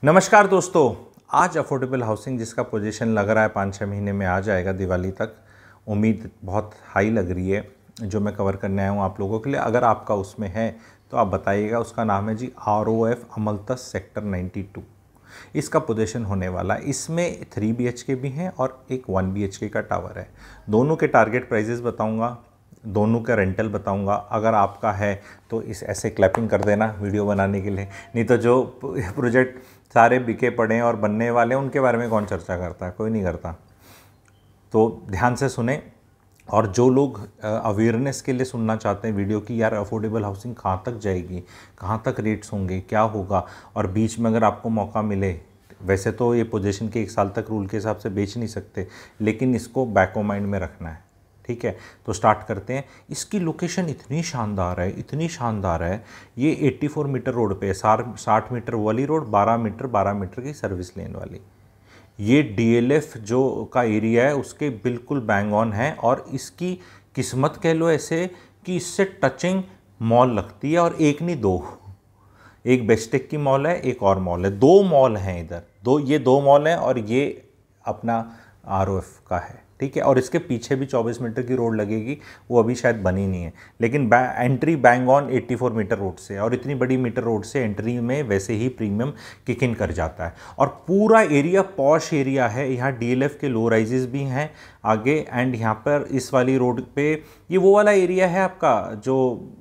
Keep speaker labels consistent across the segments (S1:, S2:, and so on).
S1: नमस्कार दोस्तों। आज अफोर्डेबल हाउसिंग जिसका पोजीशन लग रहा है 5-6 महीने में आ जाएगा दिवाली तक, उम्मीद बहुत हाई लग रही है, जो मैं कवर करने आया हूँ आप लोगों के लिए। अगर आपका उसमें है तो आप बताइएगा। उसका नाम है जी ROF अमलतस सेक्टर 92। इसका पोजीशन होने वाला है। इसमें 3 BHK भी हैं और एक 1 BHK का टावर है। दोनों के टारगेट प्राइजेस बताऊँगा, दोनों का रेंटल बताऊंगा। अगर आपका है तो इस ऐसे क्लैपिंग कर देना वीडियो बनाने के लिए, नहीं तो जो प्रोजेक्ट सारे बिके पड़े हैं और बनने वाले हैं उनके बारे में कौन चर्चा करता है, कोई नहीं करता। तो ध्यान से सुने। और जो लोग अवेयरनेस के लिए सुनना चाहते हैं वीडियो की, यार अफोर्डेबल हाउसिंग कहाँ तक जाएगी, कहाँ तक रेट्स होंगे, क्या होगा, और बीच में अगर आपको मौका मिले, वैसे तो ये पोजीशन के 1 साल तक रूल के हिसाब से बेच नहीं सकते, लेकिन इसको बैक ऑफ माइंड में रखना है। ठीक है, तो स्टार्ट करते हैं। इसकी लोकेशन इतनी शानदार है, इतनी शानदार है। ये 84 मीटर रोड पे है, 60 मीटर वाली रोड, 12 मीटर की सर्विस लेन वाली। ये DLF जो का एरिया है उसके बिल्कुल बैंग ऑन है। और इसकी किस्मत कह लो ऐसे कि इससे टचिंग मॉल लगती है, और एक नहीं दो। एक बेस्टेक की मॉल है, एक और मॉल है, 2 मॉल हैं इधर। ये 2 मॉल हैं और ये अपना ROF का है। ठीक है, और इसके पीछे भी 24 मीटर की रोड लगेगी, वो अभी शायद बनी नहीं है, लेकिन entry bang on 84 meter road से। और इतनी बड़ी मीटर रोड से एंट्री में वैसे ही प्रीमियम किक इन कर जाता है। और पूरा एरिया पॉश एरिया है। यहाँ DLF के लो राइजेस भी हैं आगे। एंड यहाँ पर इस वाली रोड पे ये वो वाला एरिया है आपका, जो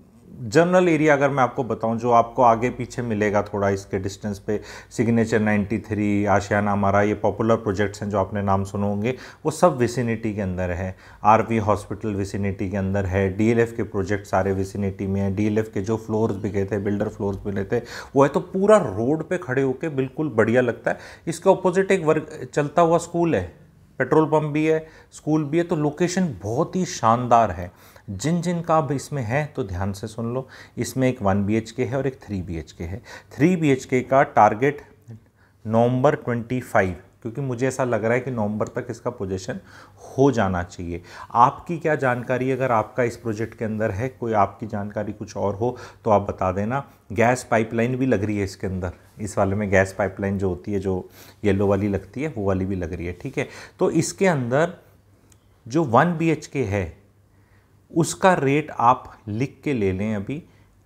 S1: जनरल एरिया अगर मैं आपको बताऊं, जो आपको आगे पीछे मिलेगा थोड़ा इसके डिस्टेंस पे, सिग्नेचर 93, आशियाना हमारा, ये पॉपुलर प्रोजेक्ट्स हैं जो आपने नाम सुने होंगे, वो सब विसिनिटी के अंदर है। RV हॉस्पिटल विसिनिटी के अंदर है। DLF के प्रोजेक्ट सारे विसिनिटी में है। DLF के जो फ्लोर्स बिके थे, बिल्डर फ्लोर्स मिले थे, वो है। तो पूरा रोड पे खड़े होकर बिल्कुल बढ़िया लगता है। इसके ऑपोजिट एक वर्क चलता हुआ स्कूल है, पेट्रोल पंप भी है, स्कूल भी है। तो लोकेशन बहुत ही शानदार है। जिन जिन का अब इसमें है तो ध्यान से सुन लो। इसमें एक 1 BHK है और एक 3 BHK है। 3 BHK का टारगेट नवंबर 25, क्योंकि मुझे ऐसा लग रहा है कि नवंबर तक इसका पोजीशन हो जाना चाहिए। आपकी क्या जानकारी, अगर आपका इस प्रोजेक्ट के अंदर है, कोई आपकी जानकारी कुछ और हो तो आप बता देना। गैस पाइपलाइन भी लग रही है इसके अंदर। इस वाले में गैस पाइपलाइन जो होती है, जो येलो वाली लगती है, वो वाली भी लग रही है। ठीक है, तो इसके अंदर जो 1 BHK है उसका रेट आप लिख के ले लें अभी,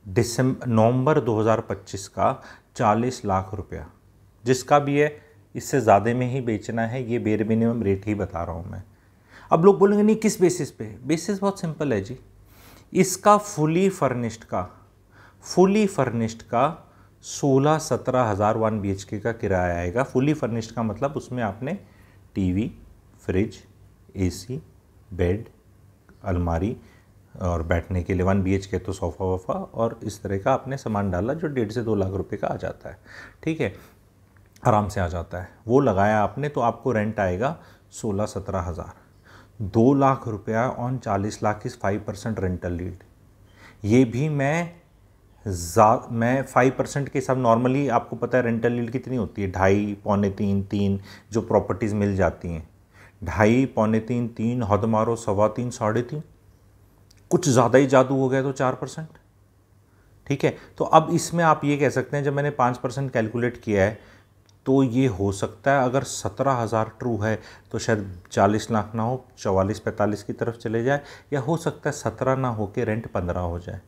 S1: नवंबर 2025 का 40 लाख रुपया। जिसका भी है, इससे ज़्यादा में ही बेचना है, ये बेर मिनिमम रेट ही बता रहा हूँ मैं। अब लोग बोलेंगे नहीं किस बेसिस पे? बेसिस बहुत सिंपल है जी। इसका फुली फर्निश्ड का 16-17 हज़ार 1 BHK का किराया आएगा। फुली फर्निश्ड का मतलब उसमें आपने TV, फ्रिज, AC, बेड, अलमारी और बैठने के लिए 1 BHK तो सोफ़ा वोफ़ा और इस तरह का आपने सामान डाला, जो 1.5 से 2 लाख रुपए का आ जाता है। ठीक है, आराम से आ जाता है। वो लगाया आपने तो आपको रेंट आएगा 16-17 हज़ार। 2 लाख रुपया ऑन 40 लाख इस 5% रेंटल यील्ड। ये भी मैं 5% के हिसाब, नॉर्मली आपको पता है रेंटल यील्ड कितनी होती है, 2.5, पौने 3 जो प्रॉपर्टीज़ मिल जाती हैं। 2.5, पौने 3, हद मारो 3.25, 3.5, कुछ ज़्यादा ही जादू हो गया तो 4%। ठीक है, तो अब इसमें आप ये कह सकते हैं, जब मैंने 5% कैलकुलेट किया है तो ये हो सकता है अगर 17,000 ट्रू है तो शायद 40 लाख ना हो, 44-45 की तरफ चले जाए, या हो सकता है 17 ना हो के रेंट 15 हो जाए,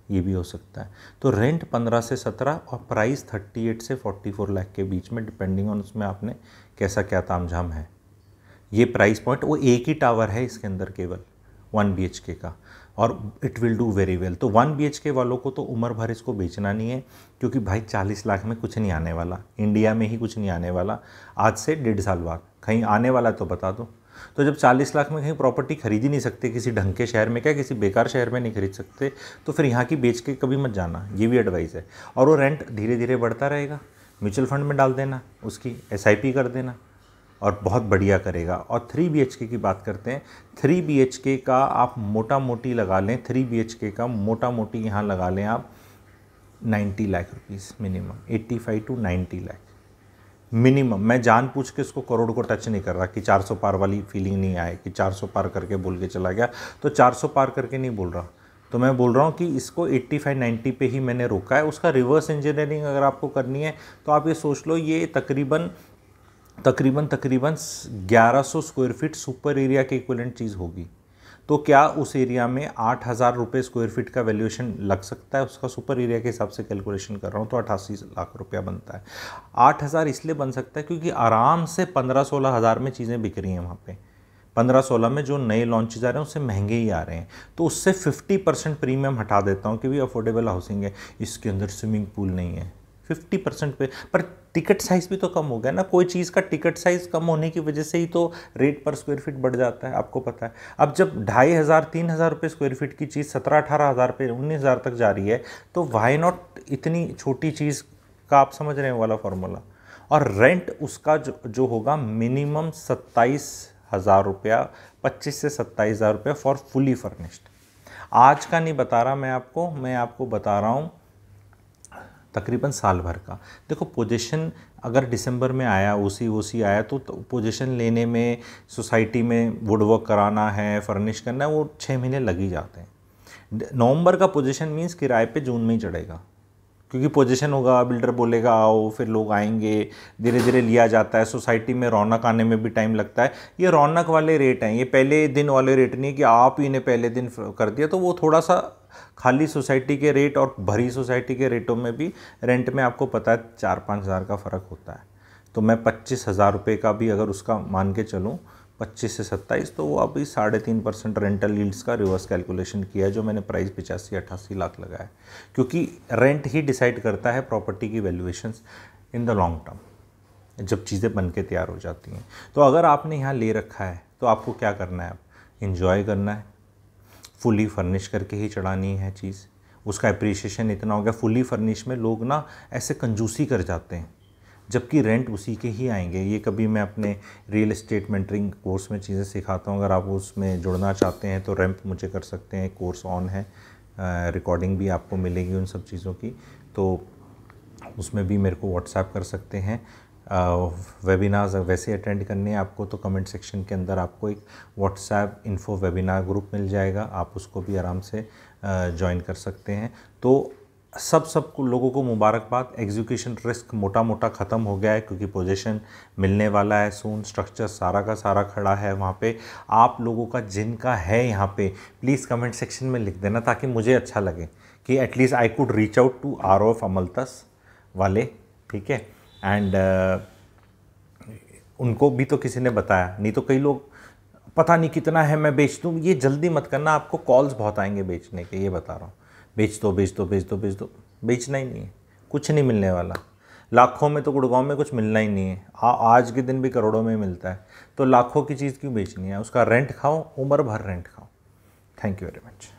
S1: ये भी हो सकता है। तो रेंट 15 से 17 और प्राइस 38 से 44 लाख के बीच में, डिपेंडिंग ऑन उसमें आपने कैसा क्या तामझाम है। ये प्राइस पॉइंट, वो एक ही टावर है इसके अंदर केवल 1 BHK का, और it will do very well. तो 1 BHK वालों को तो उम्र भर इसको बेचना नहीं है, क्योंकि भाई 40 लाख में कुछ नहीं आने वाला, इंडिया में ही कुछ नहीं आने वाला। आज से 1.5 साल बाद कहीं आने वाला तो बता दो। तो जब 40 लाख में कहीं प्रॉपर्टी खरीद ही नहीं सकते, किसी ढंग के शहर में, क्या किसी बेकार शहर में नहीं खरीद सकते, तो फिर यहाँ की बेच के कभी मत जाना, ये भी एडवाइस है। और वो रेंट धीरे धीरे बढ़ता रहेगा। म्यूचुअल फंड में डाल देना, उसकी SIP कर देना, और बहुत बढ़िया करेगा। और 3 BHK की बात करते हैं। 3 BHK का आप मोटा मोटी लगा लें, 3 BHK का मोटा मोटी यहाँ लगा लें आप 90 lakh rupees minimum, 85 to 90 lakh minimum. मैं जानबूझ के उसको करोड़ को टच नहीं कर रहा कि 400 पार वाली फीलिंग नहीं आए कि 400 पार करके बोल के चला गया, तो 400 पार करके नहीं बोल रहा। तो मैं बोल रहा हूँ कि इसको 85-90 पे ही मैंने रोका है। उसका रिवर्स इंजीनियरिंग अगर आपको करनी है तो आप ये सोच लो, ये तकरीबन 1100 स्क्वायर फीट सुपर एरिया के इक्विवेलेंट चीज़ होगी। तो क्या उस एरिया में 8,000 रुपये स्क्वायर फीट का वैल्यूएशन लग सकता है? उसका सुपर एरिया के हिसाब से कैलकुलेशन कर रहा हूँ तो 88 लाख रुपया बनता है। 8,000 इसलिए बन सकता है क्योंकि आराम से 15-16 हज़ार में चीज़ें बिक रही हैं वहाँ पे। 15-16 में जो नए लॉन्चेज आ रहे हैं उससे महंगे ही आ रहे हैं। तो उससे 50% प्रीमियम हटा देता हूँ कि भी अफोर्डेबल हाउसिंग है, इसके अंदर स्विमिंग पूल नहीं है, 50% पे। पर टिकट साइज़ भी तो कम हो गया ना। कोई चीज़ का टिकट साइज़ कम होने की वजह से ही तो रेट पर स्क्वायर फीट बढ़ जाता है, आपको पता है। अब जब 2,500-3,000 रुपये स्क्वायर फीट की चीज़ 17-18 हज़ार रुपये 19,000 तक जा रही है, तो वाई नॉट इतनी छोटी चीज़ का, आप समझ रहे हैं वाला फॉर्मूला। और रेंट उसका जो होगा मिनिमम 27,000 रुपया, 25 से 27,000 रुपया फॉर फुली फर्निश्ड। आज का नहीं बता रहा मैं आपको बता रहा हूँ तकरीबन साल भर का। देखो पोजीशन अगर दिसंबर में आया, ओसी आया, तो पोजीशन लेने में, सोसाइटी में वुडवर्क कराना है, फर्निश करना है, वो 6 महीने लग ही जाते हैं। नवंबर का पोजीशन मीन्स किराए पे जून में ही चढ़ेगा, क्योंकि पोजीशन होगा, बिल्डर बोलेगा आओ, फिर लोग आएंगे, धीरे धीरे लिया जाता है। सोसाइटी में रौनक आने में भी टाइम लगता है। ये रौनक वाले रेट हैं, ये पहले दिन वाले रेट नहीं है कि आप ही ने पहले दिन कर दिया। तो वो थोड़ा सा खाली सोसाइटी के रेट और भरी सोसाइटी के रेटों में भी रेंट में आपको पता है 4-5 हज़ार का फ़र्क होता है। तो मैं 25,000 रुपये का भी अगर उसका मान के चलूँ, 25 से 27, तो वो अभी 3.5% रेंटल यील्ड्स का रिवर्स कैलकुलेशन किया है, जो मैंने प्राइस 85-88 लाख लगाया है। क्योंकि रेंट ही डिसाइड करता है प्रॉपर्टी की valuations in the long term, जब चीज़ें बन के तैयार हो जाती हैं। तो अगर आपने यहाँ ले रखा है तो आपको क्या करना है? अब इन्जॉय करना है, फुली फर्निश करके ही चढ़ानी है चीज़। उसका एप्रिसिएशन इतना हो गया। फुली फर्निश में लोग ना ऐसे कंजूसी कर जाते हैं, जबकि रेंट उसी के ही आएंगे। ये कभी मैं अपने रियल एस्टेट मेंटरिंग कोर्स में चीज़ें सिखाता हूँ। अगर आप उसमें जुड़ना चाहते हैं तो रैंप मुझे कर सकते हैं, कोर्स ऑन है, रिकॉर्डिंग भी आपको मिलेगी उन सब चीज़ों की। तो उसमें भी मेरे को व्हाट्सएप कर सकते हैं। वेबिनार्स वैसे अटेंड करने हैं आपको तो कमेंट सेक्शन के अंदर आपको एक व्हाट्सएप इन्फो वेबिनार ग्रुप मिल जाएगा, आप उसको भी आराम से ज्वाइन कर सकते हैं। तो सब लोगों को मुबारकबाद। एग्जीक्यूशन रिस्क मोटा मोटा ख़त्म हो गया है, क्योंकि पोजीशन मिलने वाला है सून। स्ट्रक्चर सारा का सारा खड़ा है वहाँ पे। आप लोगों का जिनका है यहाँ पे, प्लीज़ कमेंट सेक्शन में लिख देना, ताकि मुझे अच्छा लगे कि at least I could reach out to ROF Amaltas वाले, ठीक है। एंड उनको भी तो किसी ने बताया, नहीं तो कई लोग पता नहीं कितना है मैं बेच दूँ। ये जल्दी मत करना, आपको कॉल्स बहुत आएंगे बेचने के, ये बता रहा हूँ। बेच दो, बेचना ही नहीं है, कुछ नहीं मिलने वाला। लाखों में तो गुड़गांव में कुछ मिलना ही नहीं है। आज के दिन भी करोड़ों में मिलता है, तो लाखों की चीज़ क्यों बेचनी है? उसका रेंट खाओ, उम्र भर रेंट खाओ। Thank you very much.